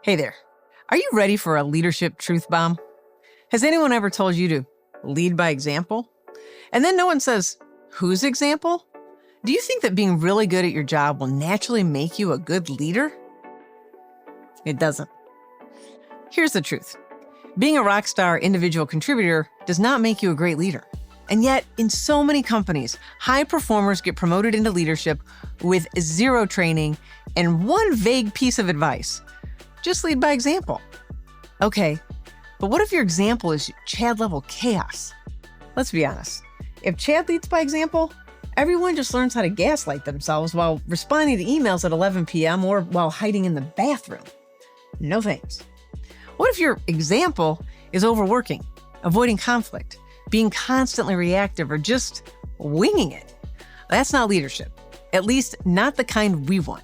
Hey there. Are you ready for a leadership truth bomb? Has anyone ever told you to lead by example? And then no one says, whose example? Do you think that being really good at your job will naturally make you a good leader? It doesn't. Here's the truth. Being a rock star individual contributor does not make you a great leader. And yet, in so many companies, high performers get promoted into leadership with zero training and one vague piece of advice. Just lead by example. Okay, but what if your example is Chad-level chaos? Let's be honest. If Chad leads by example, everyone just learns how to gaslight themselves while responding to emails at 11 p.m. or while hiding in the bathroom. No thanks. What if your example is overworking, avoiding conflict, being constantly reactive, or just winging it? That's not leadership, at least not the kind we want.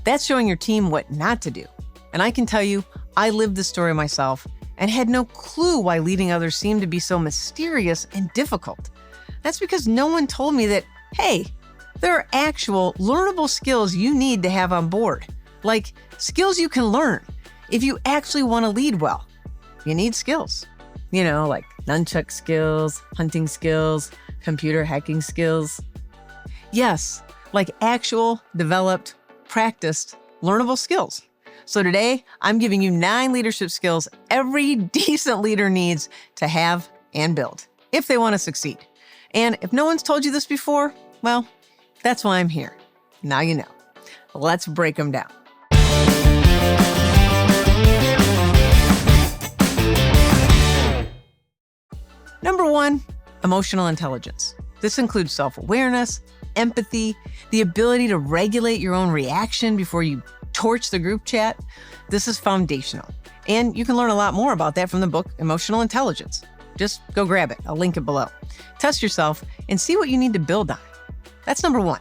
That's showing your team what not to do. And I can tell you, I lived this story myself and had no clue why leading others seemed to be so mysterious and difficult. That's because no one told me that, hey, there are actual learnable skills you need to have on board, like skills you can learn if you actually want to lead well. You need skills, like nunchuck skills, hunting skills, computer hacking skills. Yes, like actual, developed, practiced, learnable skills. So today, I'm giving you 9 leadership skills every decent leader needs to have and build if they want to succeed. And if no one's told you this before, well, that's why I'm here. Now you know. Let's break them down. Number 1, emotional intelligence. This includes self-awareness, empathy, the ability to regulate your own reaction before you torch the group chat. This is foundational. And you can learn a lot more about that from the book, Emotional Intelligence. Just go grab it. I'll link it below. Test yourself and see what you need to build on. That's number 1.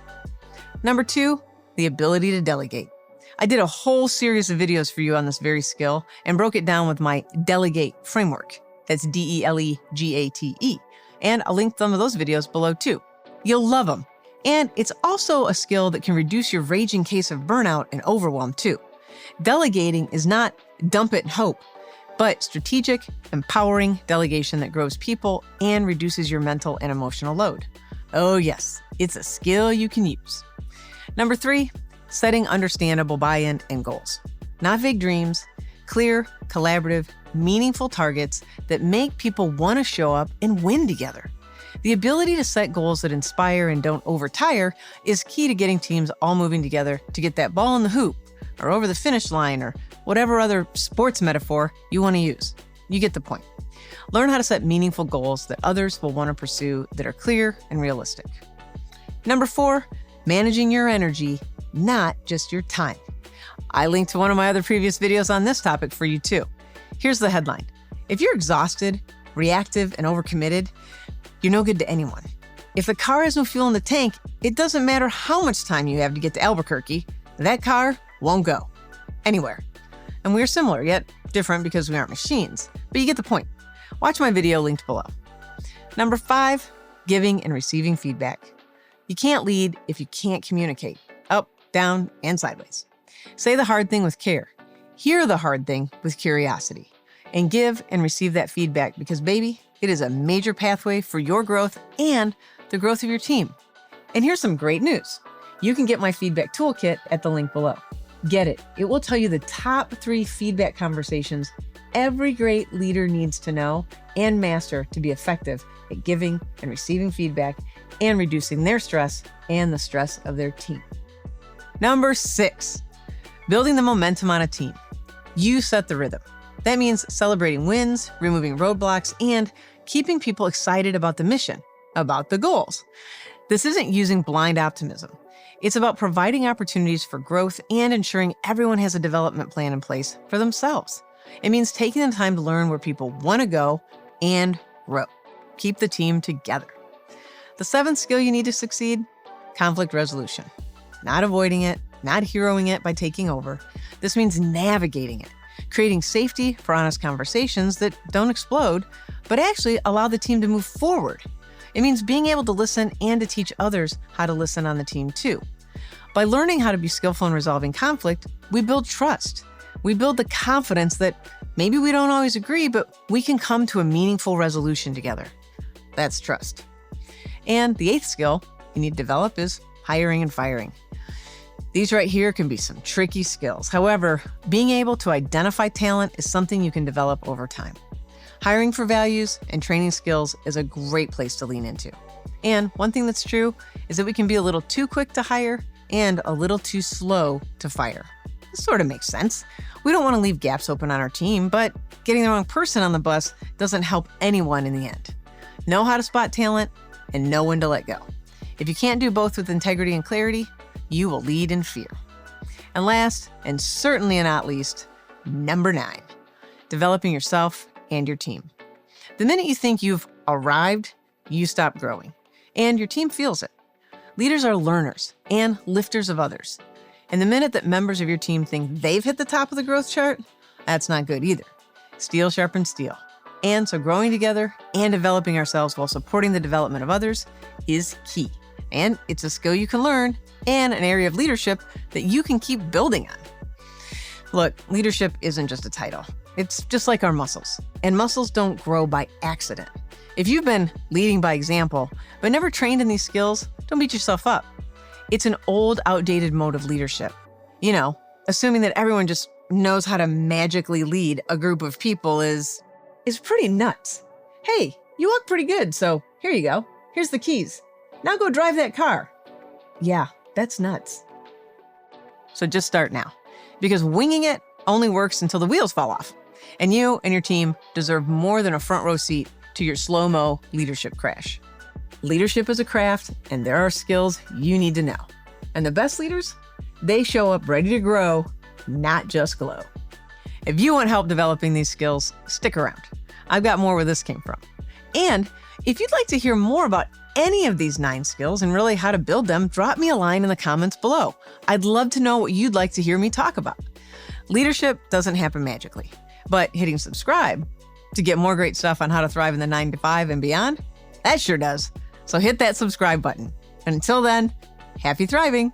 Number 2, the ability to delegate. I did a whole series of videos for you on this very skill and broke it down with my Delegate framework. That's DELEGATE. And I'll link some of those videos below too. You'll love them. And it's also a skill that can reduce your raging case of burnout and overwhelm too. Delegating is not dump it and hope, but strategic, empowering delegation that grows people and reduces your mental and emotional load. Oh yes, it's a skill you can use. Number 3, setting understandable buy-in and goals. Not vague dreams, clear, collaborative, meaningful targets that make people want to show up and win together. The ability to set goals that inspire and don't overtire is key to getting teams all moving together to get that ball in the hoop or over the finish line or whatever other sports metaphor you want to use. You get the point. Learn how to set meaningful goals that others will want to pursue that are clear and realistic. Number 4, managing your energy, not just your time. I linked to one of my other previous videos on this topic for you too. Here's the headline. If you're exhausted, reactive, and overcommitted, you're no good to anyone. If the car has no fuel in the tank, it doesn't matter how much time you have to get to Albuquerque, that car won't go anywhere. And we're similar, yet different because we aren't machines. But you get the point. Watch my video linked below. Number 5, giving and receiving feedback. You can't lead if you can't communicate, up, down, and sideways. Say the hard thing with care. Hear the hard thing with curiosity. And give and receive that feedback because, baby, it is a major pathway for your growth and the growth of your team. And here's some great news. You can get my feedback toolkit at the link below. Get it. It will tell you the top 3 feedback conversations every great leader needs to know and master to be effective at giving and receiving feedback and reducing their stress and the stress of their team. Number 6, building the momentum on a team. You set the rhythm. That means celebrating wins, removing roadblocks, and keeping people excited about the mission, about the goals. This isn't using blind optimism. It's about providing opportunities for growth and ensuring everyone has a development plan in place for themselves. It means taking the time to learn where people want to go and grow. Keep the team together. The 7th skill you need to succeed, conflict resolution. Not avoiding it, not heroing it by taking over. This means navigating it, creating safety for honest conversations that don't explode, but actually allow the team to move forward. It means being able to listen and to teach others how to listen on the team too. By learning how to be skillful in resolving conflict, we build trust. We build the confidence that maybe we don't always agree, but we can come to a meaningful resolution together. That's trust. And the 8th skill you need to develop is hiring and firing. These right here can be some tricky skills. However, being able to identify talent is something you can develop over time. Hiring for values and training skills is a great place to lean into. And one thing that's true is that we can be a little too quick to hire and a little too slow to fire. This sort of makes sense. We don't want to leave gaps open on our team, but getting the wrong person on the bus doesn't help anyone in the end. Know how to spot talent and know when to let go. If you can't do both with integrity and clarity, you will lead in fear. And last, and certainly not least, number 9, developing yourself and your team. The minute you think you've arrived, you stop growing, and your team feels it. Leaders are learners and lifters of others. And the minute that members of your team think they've hit the top of the growth chart, that's not good either. Steel sharpens steel. And so growing together and developing ourselves while supporting the development of others is key. And it's a skill you can learn and an area of leadership that you can keep building on. Look, leadership isn't just a title. It's just like our muscles. And muscles don't grow by accident. If you've been leading by example, but never trained in these skills, don't beat yourself up. It's an old, outdated mode of leadership. You know, assuming that everyone just knows how to magically lead a group of people is pretty nuts. Hey, you look pretty good, so here you go. Here's the keys. Now go drive that car. Yeah, that's nuts. So just start now, because winging it only works until the wheels fall off. And you and your team deserve more than a front row seat to your slow-mo leadership crash. Leadership is a craft, and there are skills you need to know. And the best leaders, they show up ready to grow, not just glow. If you want help developing these skills, stick around. I've got more where this came from. And if you'd like to hear more about any of these 9 skills and really how to build them, drop me a line in the comments below. I'd love to know what you'd like to hear me talk about. Leadership doesn't happen magically, but hitting subscribe to get more great stuff on how to thrive in the 9 to 5 and beyond, that sure does. So hit that subscribe button. And until then, happy thriving.